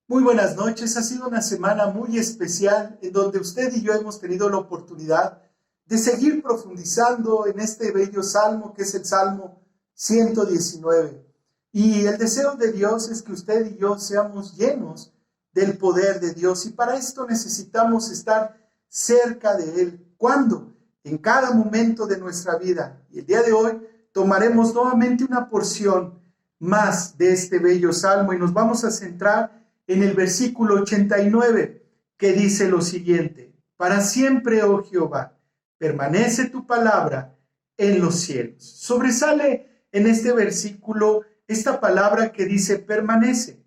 Muy buenas noches, ha sido una semana muy especial en donde usted y yo hemos tenido la oportunidad de seguir profundizando en este bello salmo que es el Salmo 119. Y el deseo de Dios es que usted y yo seamos llenos del poder de Dios y para esto necesitamos estar cerca de Él. ¿Cuándo? En cada momento de nuestra vida. Y el día de hoy tomaremos nuevamente una porción más de este bello salmo y nos vamos a centrar en el versículo 89, que dice lo siguiente: para siempre, oh Jehová, permanece tu palabra en los cielos. Sobresale en este versículo esta palabra que dice permanece.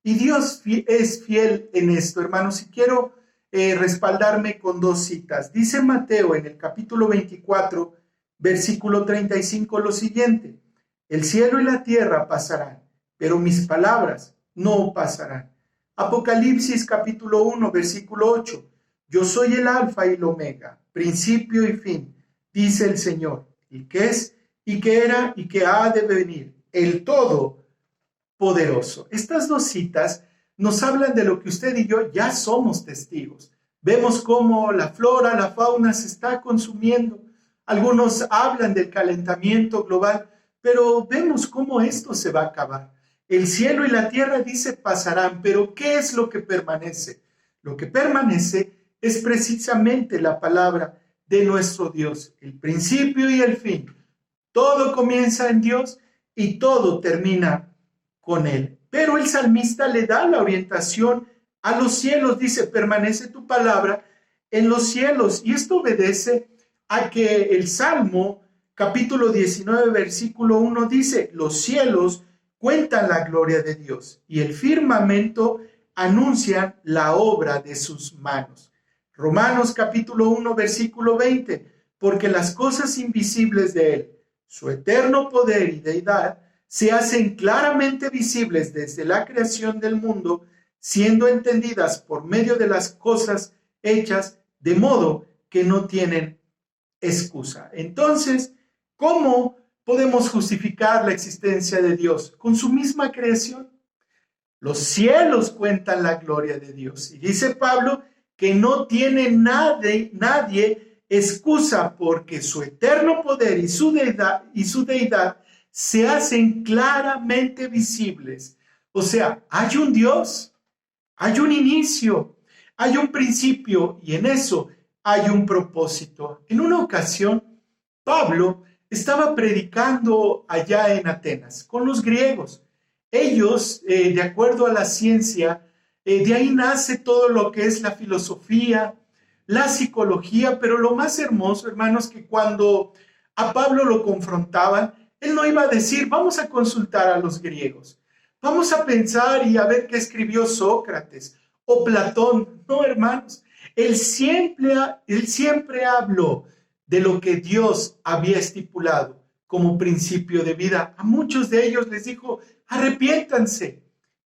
Y Dios es fiel en esto, hermanos. Y quiero respaldarme con dos citas. Dice Mateo en el capítulo 24, versículo 35, lo siguiente: el cielo y la tierra pasarán, pero mis palabras no pasarán. Apocalipsis capítulo 1, versículo 8. Yo soy el alfa y el omega, principio y fin, dice el Señor, el que es, y que era, y que ha de venir, el Todopoderoso. Estas dos citas nos hablan de lo que usted y yo ya somos testigos. Vemos cómo la flora, la fauna se está consumiendo. Algunos hablan del calentamiento global, pero vemos cómo esto se va a acabar. El cielo y la tierra, dice, pasarán, pero ¿qué es lo que permanece? Lo que permanece es precisamente la palabra de nuestro Dios, el principio y el fin. Todo comienza en Dios y todo termina con Él. Pero el salmista le da la orientación a los cielos, dice, permanece tu palabra en los cielos. Y esto obedece a que el Salmo, capítulo 19, versículo 1, dice, los cielos cuentan la gloria de Dios y el firmamento anuncian la obra de sus manos. Romanos capítulo 1, versículo 20, porque las cosas invisibles de Él, su eterno poder y deidad, se hacen claramente visibles desde la creación del mundo, siendo entendidas por medio de las cosas hechas, de modo que no tienen excusa. Entonces, ¿cómo podemos justificar la existencia de Dios? Con su misma creación. Los cielos cuentan la gloria de Dios. Y dice Pablo que no tiene nadie excusa porque su eterno poder y su deidad se hacen claramente visibles. O sea, hay un Dios, hay un inicio, hay un principio y en eso hay un propósito. En una ocasión, Pablo estaba predicando allá en Atenas con los griegos. Ellos, de acuerdo a la ciencia, de ahí nace todo lo que es la filosofía, la psicología, pero lo más hermoso, hermanos, que cuando a Pablo lo confrontaban, él no iba a decir, vamos a consultar a los griegos, vamos a pensar y a ver qué escribió Sócrates o Platón. No, hermanos, él siempre habló de lo que Dios había estipulado como principio de vida. A muchos de ellos les dijo, arrepiéntanse,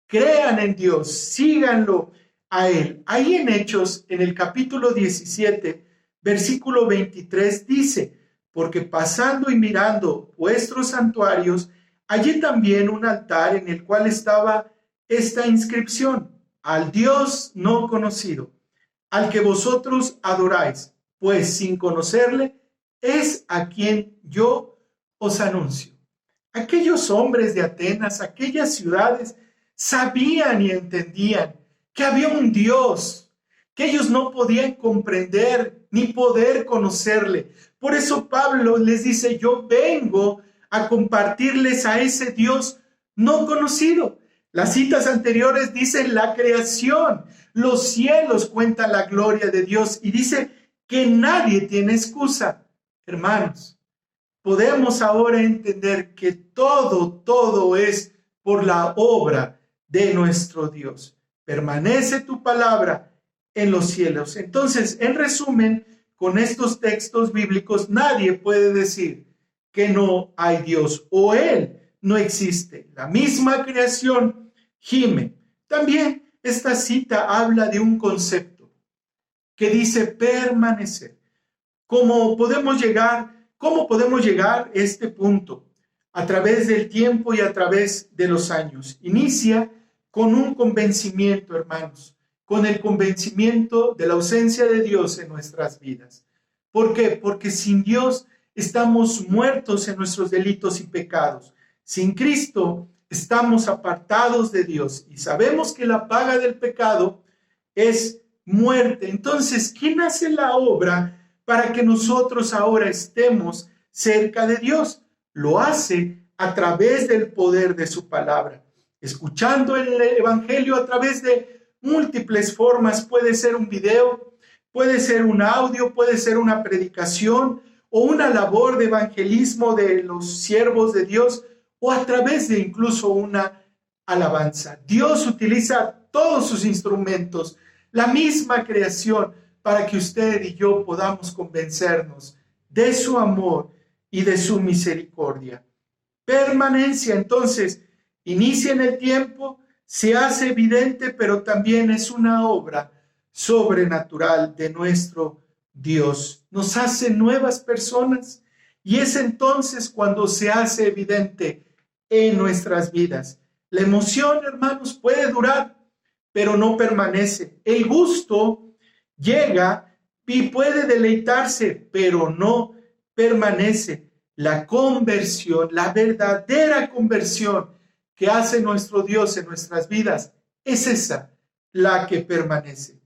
crean en Dios, síganlo a Él. Ahí en Hechos, en el capítulo 17, versículo 23, dice, porque pasando y mirando vuestros santuarios, hallé también un altar en el cual estaba esta inscripción, al Dios no conocido, al que vosotros adoráis, pues sin conocerle, es a quien yo os anuncio. Aquellos hombres de Atenas, aquellas ciudades, sabían y entendían que había un Dios, que ellos no podían comprender ni poder conocerle. Por eso Pablo les dice, yo vengo a compartirles a ese Dios no conocido. Las citas anteriores dicen la creación, los cielos cuentan la gloria de Dios y dice que nadie tiene excusa. Hermanos, podemos ahora entender que todo es por la obra de nuestro Dios. Permanece tu palabra en los cielos. Entonces, en resumen, con estos textos bíblicos, nadie puede decir que no hay Dios o Él no existe. La misma creación gime. También esta cita habla de un concepto que dice permanecer. ¿Cómo podemos llegar a este punto? A través del tiempo y a través de los años. Inicia con un convencimiento, hermanos, con el convencimiento de la ausencia de Dios en nuestras vidas. ¿Por qué? Porque sin Dios estamos muertos en nuestros delitos y pecados. Sin Cristo estamos apartados de Dios y sabemos que la paga del pecado es muerte. Entonces, ¿quién hace la obra para que nosotros ahora estemos cerca de Dios? Lo hace a través del poder de su palabra, escuchando el evangelio a través de múltiples formas. Puede ser un video, puede ser un audio, puede ser una predicación o una labor de evangelismo de los siervos de Dios, o a través de incluso una alabanza. Dios utiliza todos sus instrumentos, la misma creación, para que usted y yo podamos convencernos de su amor y de su misericordia. Permanencia, entonces, inicia en el tiempo, se hace evidente, pero también es una obra sobrenatural de nuestro Dios. Nos hace nuevas personas y es entonces cuando se hace evidente en nuestras vidas. La emoción, hermanos, puede durar, pero no permanece. El gusto llega y puede deleitarse, pero no permanece. La conversión, la verdadera conversión que hace nuestro Dios en nuestras vidas, es esa la que permanece.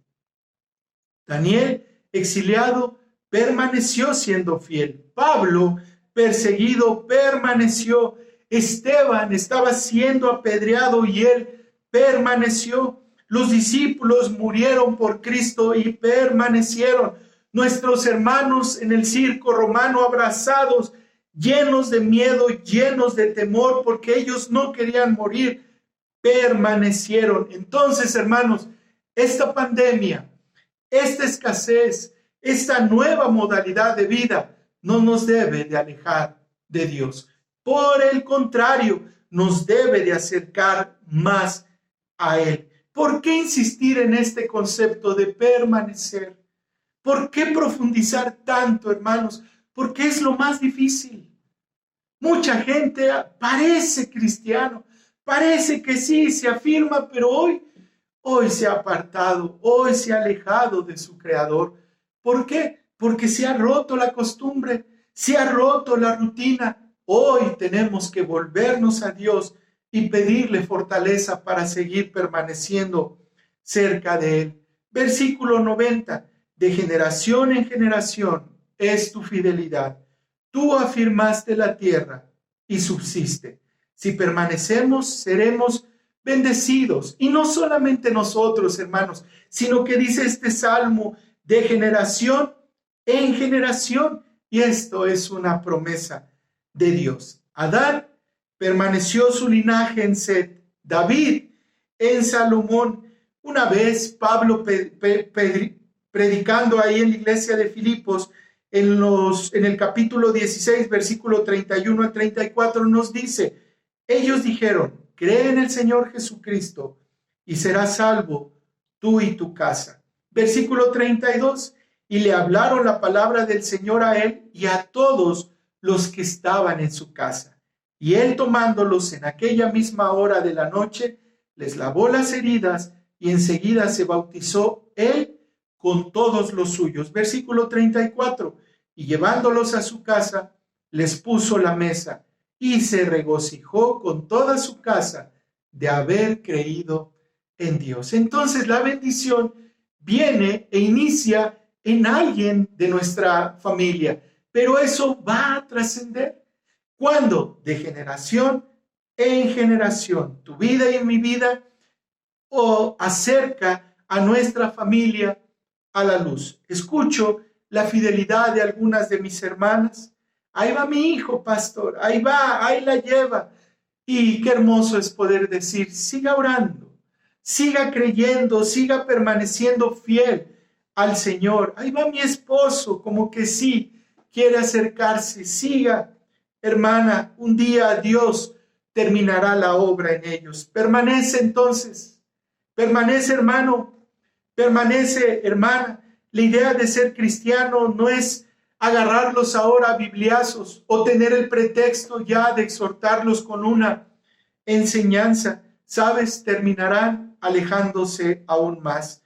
Daniel, exiliado, permaneció siendo fiel. Pablo, perseguido, permaneció. Esteban estaba siendo apedreado y él permaneció. Los discípulos murieron por Cristo y permanecieron. Nuestros hermanos en el circo romano, abrazados, llenos de miedo, llenos de temor, porque ellos no querían morir, permanecieron. Entonces, hermanos, esta pandemia, esta escasez, esta nueva modalidad de vida no nos debe de alejar de Dios. Por el contrario, nos debe de acercar más a Él. ¿Por qué insistir en este concepto de permanecer? ¿Por qué profundizar tanto, hermanos? Porque es lo más difícil. Mucha gente parece cristiano, parece que sí, se afirma, pero hoy se ha apartado, hoy se ha alejado de su Creador. ¿Por qué? Porque se ha roto la costumbre, se ha roto la rutina. Hoy tenemos que volvernos a Dios y pedirle fortaleza para seguir permaneciendo cerca de Él. Versículo 90. De generación en generación es tu fidelidad. Tú afirmaste la tierra y subsiste. Si permanecemos, seremos bendecidos. Y no solamente nosotros, hermanos, sino que dice este salmo, de generación en generación. Y esto es una promesa de Dios. Adán, permaneció su linaje en Set. David en Salomón. Una vez Pablo predicando ahí en la iglesia de Filipos, en el capítulo 16, versículo 31 al 34, nos dice, ellos dijeron, cree en el Señor Jesucristo y serás salvo tú y tu casa. Versículo 32, y le hablaron la palabra del Señor a él y a todos los que estaban en su casa. Y él, tomándolos en aquella misma hora de la noche, les lavó las heridas y enseguida se bautizó él con todos los suyos. Versículo 34, y llevándolos a su casa, les puso la mesa y se regocijó con toda su casa de haber creído en Dios. Entonces la bendición viene e inicia en alguien de nuestra familia, pero eso va a trascender. ¿Cuándo? De generación en generación. Tu vida y mi vida o acerca a nuestra familia a la luz. Escucho la fidelidad de algunas de mis hermanas. Ahí va mi hijo, pastor, ahí va, ahí la lleva. Y qué hermoso es poder decir, siga orando, siga creyendo, siga permaneciendo fiel al Señor. Ahí va mi esposo, como que sí, quiere acercarse, siga. Hermana, un día Dios terminará la obra en ellos. Permanece entonces, permanece hermano, permanece hermana. La idea de ser cristiano no es agarrarlos ahora a bibliazos o tener el pretexto ya de exhortarlos con una enseñanza, sabes, terminarán alejándose aún más.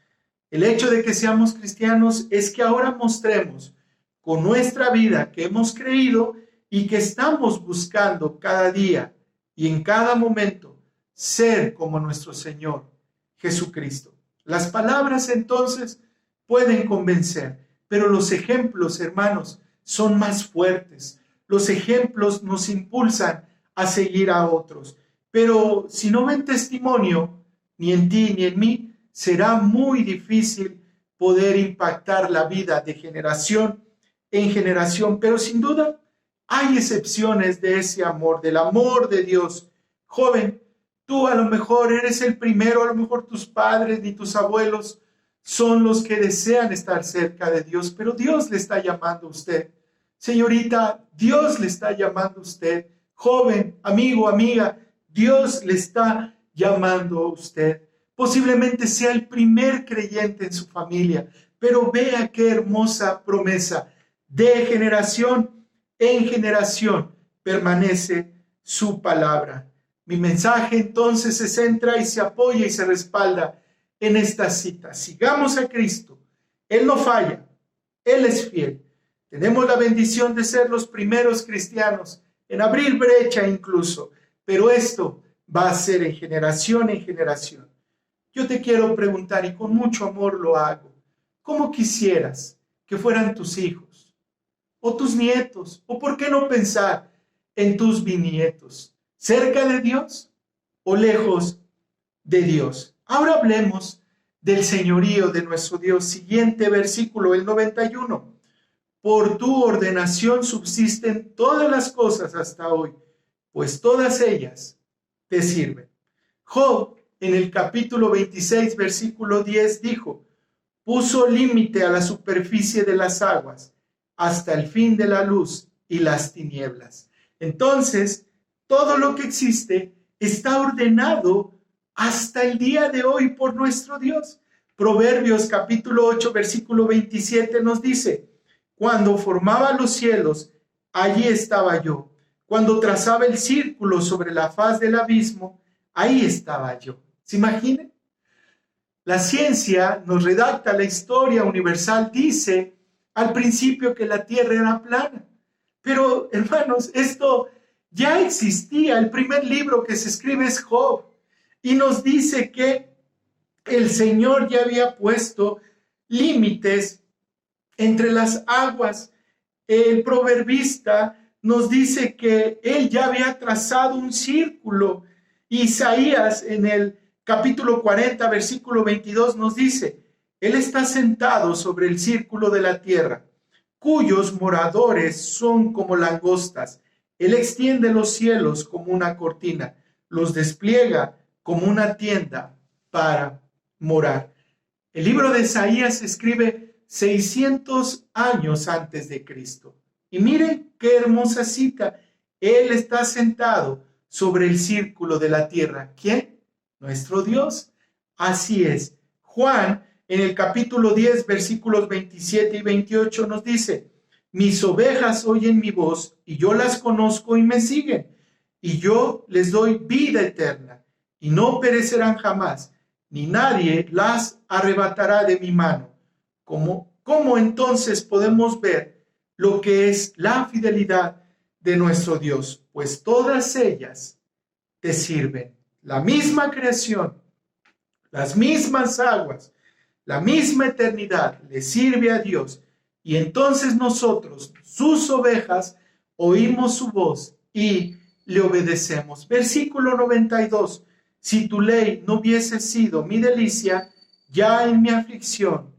El hecho de que seamos cristianos es que ahora mostremos con nuestra vida que hemos creído y que estamos buscando cada día y en cada momento ser como nuestro Señor Jesucristo. Las palabras entonces pueden convencer, pero los ejemplos, hermanos, son más fuertes. Los ejemplos nos impulsan a seguir a otros. Pero si no ven testimonio, ni en ti ni en mí, será muy difícil poder impactar la vida de generación en generación. Pero sin duda hay excepciones de ese amor, del amor de Dios. Joven, tú a lo mejor eres el primero, a lo mejor tus padres ni tus abuelos son los que desean estar cerca de Dios, pero Dios le está llamando a usted. Señorita, Dios le está llamando a usted. Joven, amigo, amiga, Dios le está llamando a usted. Posiblemente sea el primer creyente en su familia, pero vea qué hermosa promesa. De generación en generación permanece su palabra. Mi mensaje entonces se centra y se apoya y se respalda en esta cita. Sigamos a Cristo. Él no falla. Él es fiel. Tenemos la bendición de ser los primeros cristianos en abrir brecha incluso, pero esto va a ser en generación en generación. Yo te quiero preguntar, y con mucho amor lo hago, ¿cómo quisieras que fueran tus hijos o tus nietos? ¿O por qué no pensar en tus bisnietos? ¿Cerca de Dios o lejos de Dios? Ahora hablemos del señorío de nuestro Dios. Siguiente versículo, el 91. Por tu ordenación subsisten todas las cosas hasta hoy, pues todas ellas te sirven. Job, en el capítulo 26, versículo 10, dijo: puso límite a la superficie de las aguas, hasta el fin de la luz y las tinieblas. Entonces, todo lo que existe está ordenado hasta el día de hoy por nuestro Dios. Proverbios capítulo 8, versículo 27 nos dice: cuando formaba los cielos, allí estaba yo. Cuando trazaba el círculo sobre la faz del abismo, ahí estaba yo. ¿Se imaginan? La ciencia nos redacta la historia universal. Dice al principio que la tierra era plana. Pero, hermanos, esto ya existía. El primer libro que se escribe es Job. Y nos dice que el Señor ya había puesto límites entre las aguas. El proverbista nos dice que él ya había trazado un círculo. Isaías en el capítulo 40, versículo 22 nos dice: él está sentado sobre el círculo de la tierra, cuyos moradores son como langostas. Él extiende los cielos como una cortina, los despliega como una tienda para morar. El libro de Isaías se escribe 600 años antes de Cristo. Y miren qué hermosa cita. Él está sentado sobre el círculo de la tierra. ¿Quién? Nuestro Dios. Así es. Juan, en el capítulo 10, versículos 27 y 28 nos dice: mis ovejas oyen mi voz, y yo las conozco y me siguen, y yo les doy vida eterna, y no perecerán jamás, ni nadie las arrebatará de mi mano. ¿Cómo entonces podemos ver lo que es la fidelidad de nuestro Dios? Pues todas ellas te sirven. La misma creación, las mismas aguas, la misma eternidad le sirve a Dios. Y entonces nosotros, sus ovejas, oímos su voz y le obedecemos. Versículo 92. Si tu ley no hubiese sido mi delicia, ya en mi aflicción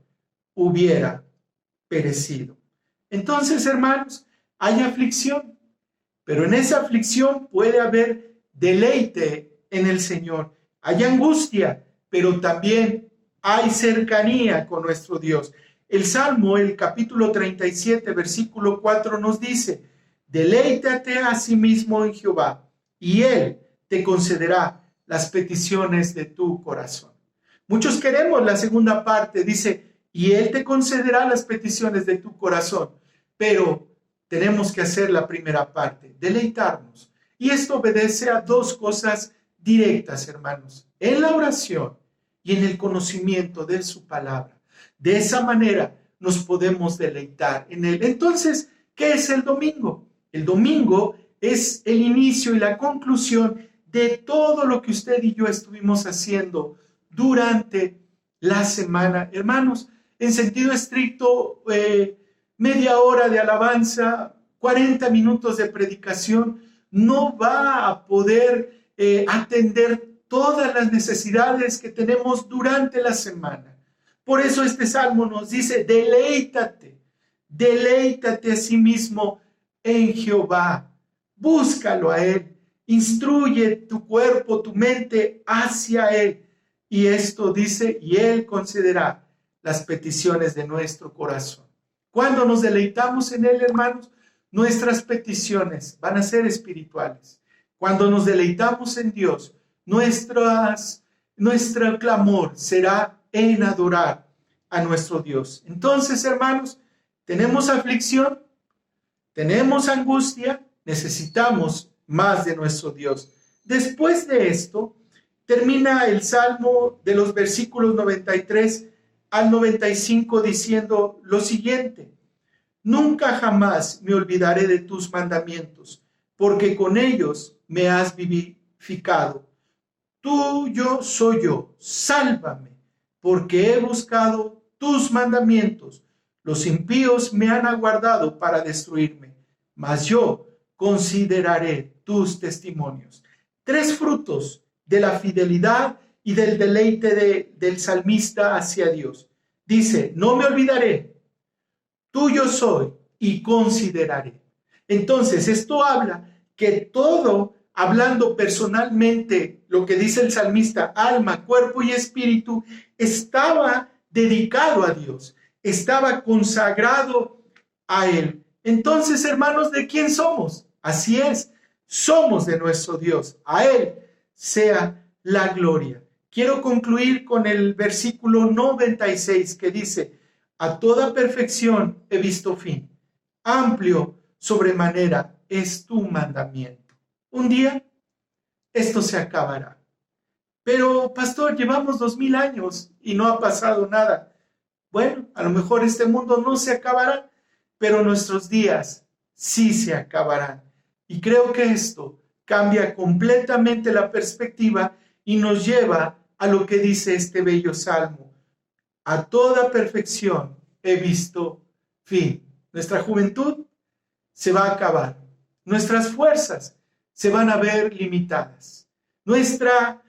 hubiera perecido. Entonces, hermanos, hay aflicción, pero en esa aflicción puede haber deleite en el Señor. Hay angustia, pero también hay cercanía con nuestro Dios. El Salmo, el capítulo 37, versículo 4 nos dice: deleítate a sí mismo en Jehová, y Él te concederá las peticiones de tu corazón. Muchos queremos la segunda parte, dice: y Él te concederá las peticiones de tu corazón. Pero tenemos que hacer la primera parte, deleitarnos. Y esto obedece a dos cosas directas, hermanos, en la oración y en el conocimiento de su palabra. De esa manera nos podemos deleitar en él. Entonces, ¿qué es el domingo? El domingo es el inicio y la conclusión de todo lo que usted y yo estuvimos haciendo durante la semana. Hermanos, en sentido estricto, media hora de alabanza, 40 minutos de predicación, no va a poder atender todas las necesidades que tenemos durante la semana. Por eso este salmo nos dice, deleítate a sí mismo en Jehová, búscalo a él, instruye tu cuerpo, tu mente hacia él. Y esto dice, y él concederá las peticiones de nuestro corazón. Cuando nos deleitamos en él, hermanos, nuestras peticiones van a ser espirituales. Cuando nos deleitamos en Dios, nuestro clamor será en adorar a nuestro Dios. Entonces, hermanos, tenemos aflicción, tenemos angustia, necesitamos más de nuestro Dios. Después de esto, termina el Salmo de los versículos 93 al 95 diciendo lo siguiente: nunca jamás me olvidaré de tus mandamientos, porque con ellos me has vivificado. Tuyo soy yo, sálvame, porque he buscado tus mandamientos. Los impíos me han aguardado para destruirme, mas yo consideraré tus testimonios. Tres frutos de la fidelidad y del deleite del salmista hacia Dios. Dice, no me olvidaré, tuyo soy y consideraré. Entonces, esto habla que todo, hablando personalmente, lo que dice el salmista, alma, cuerpo y espíritu, estaba dedicado a Dios, estaba consagrado a Él. Entonces, hermanos, ¿de quién somos? Así es, somos de nuestro Dios. A Él sea la gloria. Quiero concluir con el versículo 96 que dice, a toda perfección he visto fin, amplio sobremanera es tu mandamiento. Un día esto se acabará. Pero, pastor, llevamos 2000 años y no ha pasado nada. Bueno, a lo mejor este mundo no se acabará, pero nuestros días sí se acabarán. Y creo que esto cambia completamente la perspectiva y nos lleva a lo que dice este bello salmo. A toda perfección he visto fin. Nuestra juventud se va a acabar. Nuestras fuerzas se van a ver limitadas. Nuestra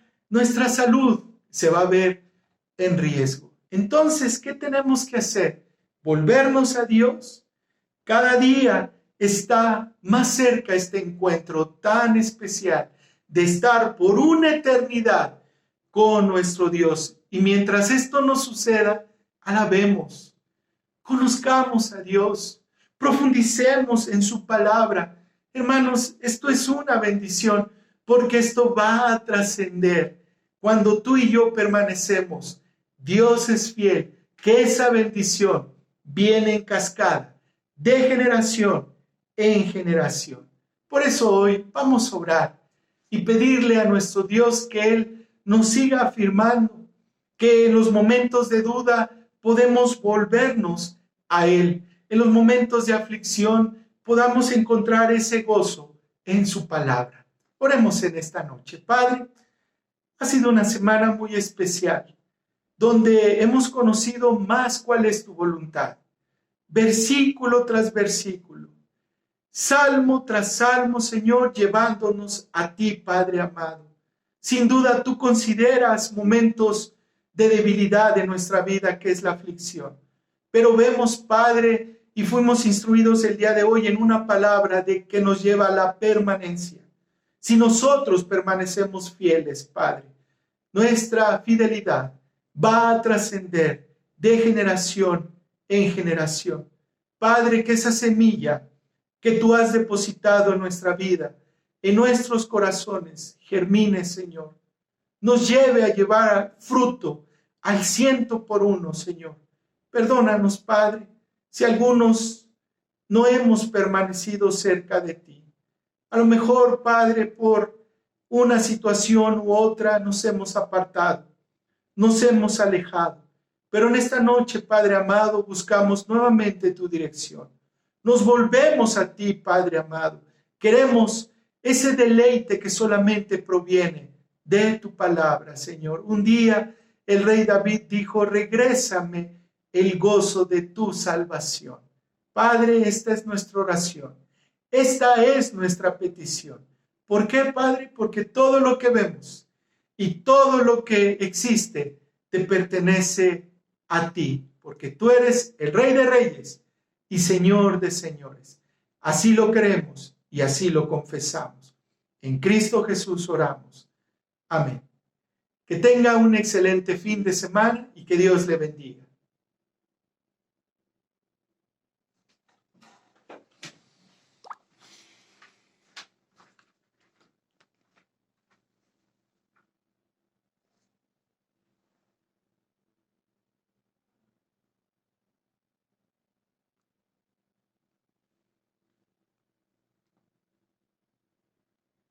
salud se va a ver en riesgo. Entonces, ¿qué tenemos que hacer? Volvernos a Dios. Cada día está más cerca este encuentro tan especial de estar por una eternidad con nuestro Dios. Y mientras esto no suceda, alabemos, conozcamos a Dios, profundicemos en su palabra. Hermanos, esto es una bendición porque esto va a trascender. Cuando tú y yo permanecemos, Dios es fiel, que esa bendición viene en cascada de generación en generación. Por eso hoy vamos a orar y pedirle a nuestro Dios que Él nos siga afirmando, que en los momentos de duda podemos volvernos a Él. En los momentos de aflicción podamos encontrar ese gozo en su palabra. Oremos en esta noche. Padre, ha sido una semana muy especial, donde hemos conocido más cuál es tu voluntad. Versículo tras versículo, salmo tras salmo, Señor, llevándonos a ti, Padre amado. Sin duda tú consideras momentos de debilidad de nuestra vida, que es la aflicción. Pero vemos, Padre, y fuimos instruidos el día de hoy en una palabra de que nos lleva a la permanencia. Si nosotros permanecemos fieles, Padre, nuestra fidelidad va a trascender de generación en generación. Padre, que esa semilla que tú has depositado en nuestra vida, en nuestros corazones, germine, Señor. Nos lleve a llevar fruto al 100%, Señor. Perdónanos, Padre, si algunos no hemos permanecido cerca de ti. A lo mejor, Padre, por una situación u otra nos hemos apartado, nos hemos alejado. Pero en esta noche, Padre amado, buscamos nuevamente tu dirección. Nos volvemos a ti, Padre amado. Queremos ese deleite que solamente proviene de tu palabra, Señor. Un día el rey David dijo, regrésame el gozo de tu salvación. Padre, esta es nuestra oración. Esta es nuestra petición. ¿Por qué, Padre? Porque todo lo que vemos y todo lo que existe te pertenece a ti, porque tú eres el Rey de Reyes y Señor de Señores. Así lo creemos y así lo confesamos. En Cristo Jesús oramos. Amén. Que tenga un excelente fin de semana y que Dios le bendiga.